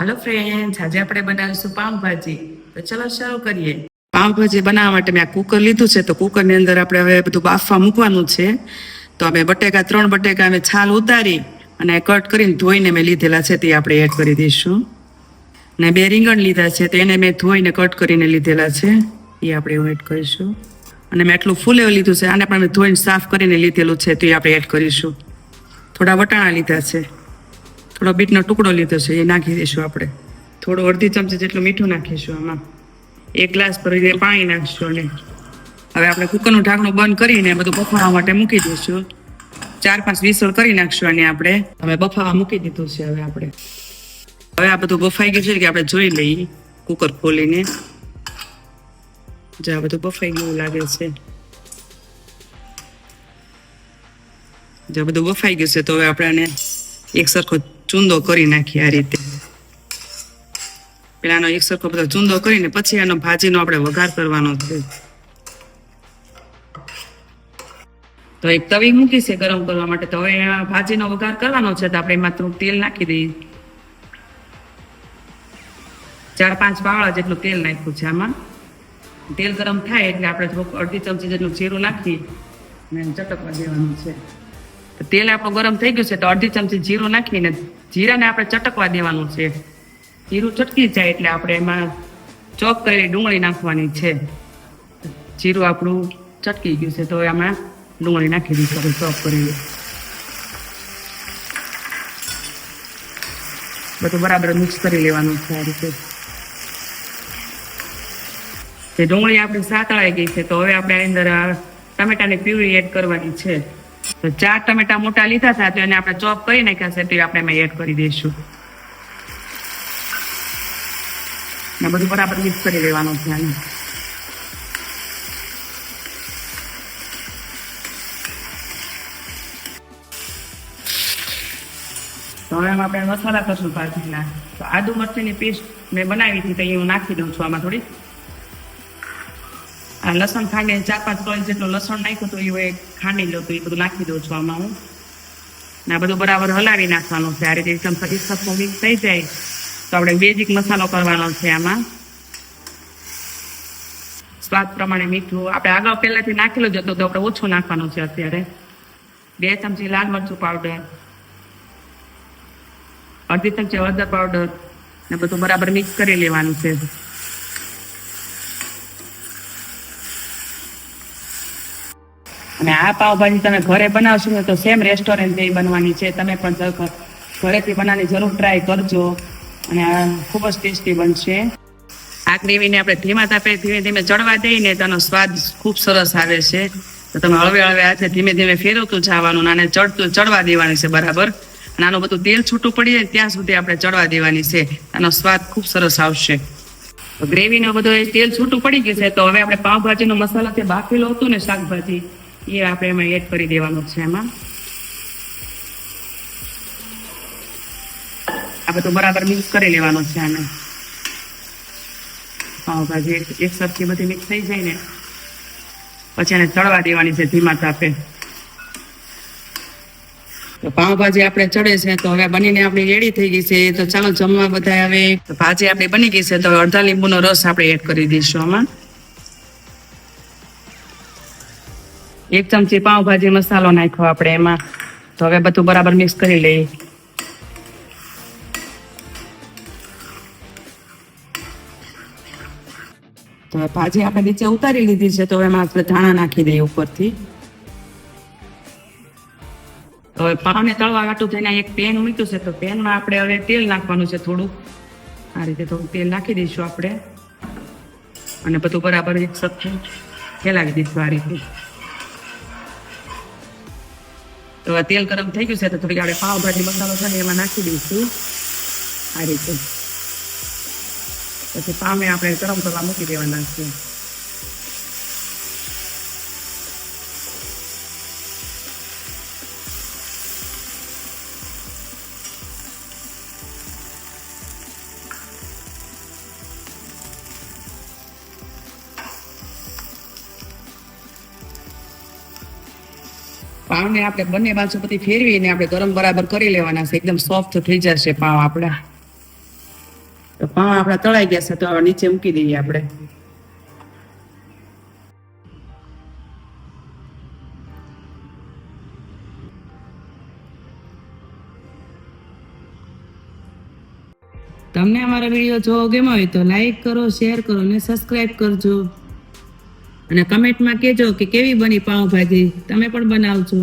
હાલો friends, આજે આપણે બનાવીશું પાઉંભાજી. તો ચલો શરૂ કરીએ. પાઉંભાજી બનાવવા માટે મેં આ કુકર લીધું છે. તો કુકરની અંદર આપણે હવે બધું બાફવા મૂકવાનું છે. તો અમે ત્રણ બટેકા અમે છાલ ઉતારી અને કટ કરીને ધોઈને મેં લીધેલા છે, તે આપણે એડ કરી દઈશું. ને 2 રીંગણ લીધા છે, તો એને મેં ધોઈને કટ કરીને લીધેલા છે, એ આપણે એડ કરીશું. અને મેં એટલું ફૂલેવું લીધું છે, આને પણ મેં ધોઈને સાફ કરીને લીધેલું છે, તો એ આપણે એડ કરીશું. થોડા વટાણા લીધા છે, થોડો બીટનો ટુકડો લીધો છે, એ નાખી દઈશું આપણે. થોડું અડધી ચમચી જેટલું મીઠું નાખીશું આમાં. 1 ગ્લાસ ભરી પાણી નાખીશું. અને હવે આપણે કુકરનું ઢાંકણું બંધ કરીને બધું બફાવા માટે મૂકી દઈશું. 4-5 વિસલ કરી નાખશું. અને આપણે હવે બફાવા મૂકી દીધું છે. હવે આ બધું બફાઈ ગયું છે કે આપણે જોઈ લઈએ કુકર ખોલીને. જે આ બધું બફાઈ ગયું લાગે છે. જે બધું બફાઈ ગયું છે, તો હવે આપણે આને એક સરખો ચૂંદો કરી નાખીએ આ રીતે. પેલાનો એક સરખો બધો ચૂંદો કરીને પછી આનો ભાજીનો આપણે વઘાર કરવાનો છે. તો એક તવી મૂકી છે ગરમ કરવા માટે. તો હવે ભાજીનો વઘાર કરવાનો છે, તો આપણે એમાં થોડું તેલ નાખી દઈએ. 4-5 પાવડા જેટલું તેલ નાખ્યું છે આમાં. તેલ ગરમ થાય એટલે આપણે થોડુંક અડધી ચમચી જેટલું જીરું નાખી અને ચટકવા દેવાનું છે. તેલ આપણું ગરમ થઈ ગયું છે, તો અડધી ચમચી જીરું નાખીને જીરાને આપણે ચટકવા દેવાનું છે. જીરું ચટકી જાય એટલે આપણે એમાં ચોપ કરેલી ડુંગળી નાખવાની છે. જીરું આપણું ચટકી ગયું છે, તો એમાં ડુંગળી નાખી દઈશું આપણે ચોપ કરેલી. બધું બરાબર મિક્સ કરી લેવાનું છે આ રીતે. તે ડુંગળી આપણી સાતળાઈ ગઈ છે, તો હવે આપણે અંદર ટમેટાની પ્યુરી એડ કરવાની છે. તો 4 ટમેટા મોટા લીધા હતા, તો એને આપણે ચોપ કરી નાખ્યા છે, તો આપણે એમાં એડ કરી દઈશું. ને બધું બરાબર મિક્સ કરી લેવાનું છે આને. તો હવે આપણે મસાલા કરશું ભાજીના. તો આદુ મરચીની પેસ્ટ મેં બનાવી હતી, તો એ હું નાખી દઉં છું આમાં થોડી. આ લસણ ખાંડી 4-5 કળી જેટલું લસણ નાખ્યું, તો એ ખાંડી લો, તો એ બધું નાખી દઉં છું આમાં હું. ને આ બધું બરાબર હલાવી નાખવાનું છે આ રીતે. એકદમ સરખો મિક્સ થઈ જાય તો આપણે બેઝિક મસાલો કરવાનો છે આમાં. સ્વાદ પ્રમાણે મીઠું આપણે આગળ પહેલાથી નાખેલું જ હતું, તો આપણે ઓછું નાખવાનું છે અત્યારે. 2 ચમચી લાલ મરચું પાવડર, અડધી ચમચી હળદર પાવડર, ને બધું બરાબર મિક્સ કરી લેવાનું છે. અને આ પાવભાજી તમે ઘરે બનાવશો ને, તો સેમ રેસ્ટોરન્ટ જેવી બનવાની છે. તમે પણ ઘરેથી બનાવવાની જરૂર ટ્રાય કરજો, અને આ ખૂબ જ ટેસ્ટી બનશે. આ ગ્રેવીને આપણે ધીમા તાપે ધીમે ધીમે ચડવા દઈને તેનો સ્વાદ ખૂબ સરસ આવે છે. તો તમે હળવે હાથે ધીમે ધીમે ફેરવતું જવાનું, અને ચડવા દેવાની છે બરાબર. અને આનું બધું તેલ છૂટું પડી જાય ત્યાં સુધી આપણે ચડવા દેવાની છે. આનો સ્વાદ ખૂબ સરસ આવશે. તો ગ્રેવીનો બધો તેલ છૂટું પડી ગયું છે, તો હવે આપણે પાવભાજીનો મસાલો જે બાફેલો હતું ને શાકભાજી, એ આપણે એમાં એડ કરી દેવાનું છે. એમાં આ બધું બરાબર મિક્સ કરી લેવાનું છે આને. પાવભાજી એક સરખી બધી મિક્સ થઈ જાય ને પછી એને ચડવા દેવાની છે ધીમા તાપે. તો પાવભાજી આપણે ચડે છે, તો હવે બનીને આપણી રેડી થઈ ગઈ છે. તો ચાલો જમવા બધા. હવે ભાજી આપણી બની ગઈ છે, તો અડધા લીંબુનો રસ આપણે એડ કરી દઈશું આમાં. 1 ચમચી પાવભાજી મસાલો નાખ્યો આપણે એમાં. તો હવે બધું બરાબર મિક્સ કરી લઈએ. તો ભાજી આપણે નીચે ઉતારી લીધી છે, તો એમાં આપણે ધાણા નાખી દઈએ ઉપરથી. તો હવે પાવને તળવા વાટું થઈને એક પેન મૂક્યું છે, તો પેનમાં આપણે હવે તેલ નાખવાનું છે થોડું. આ રીતે થોડું તેલ નાખી દઈશું આપણે, અને બધું બરાબર એક સરખું ફેલાવી દઈશું આ રીતે. તો તેલ ગરમ થઈ ગયું છે, તો થોડીક આપણે પાવભાજી મસાલો છે ને એમાં નાખી દઈશું આ રીતે. પછી પાવને આપણે ગરમ કરવા મૂકી દેવાના છે. પાવને આપણે બંને બાજુ બધી ફેરવીને આપણે ગરમ બરાબર કરી લેવાના છે. એકદમ સોફ્ટ થઈ જશે પાવ આપણા. પાઉં આપણા તળાઈ ગયા છે તો હવે નીચે મૂકી દઈએ આપણે. તમને અમારો વિડીયો જોવો ગમ્યો હોય તો લાઈક કરો, શેર કરો અને સબસ્ક્રાઈબ કરજો. અને કમેન્ટમાં કહેજો કે કેવી બની પાઉંભાજી, તમે પણ બનાવજો.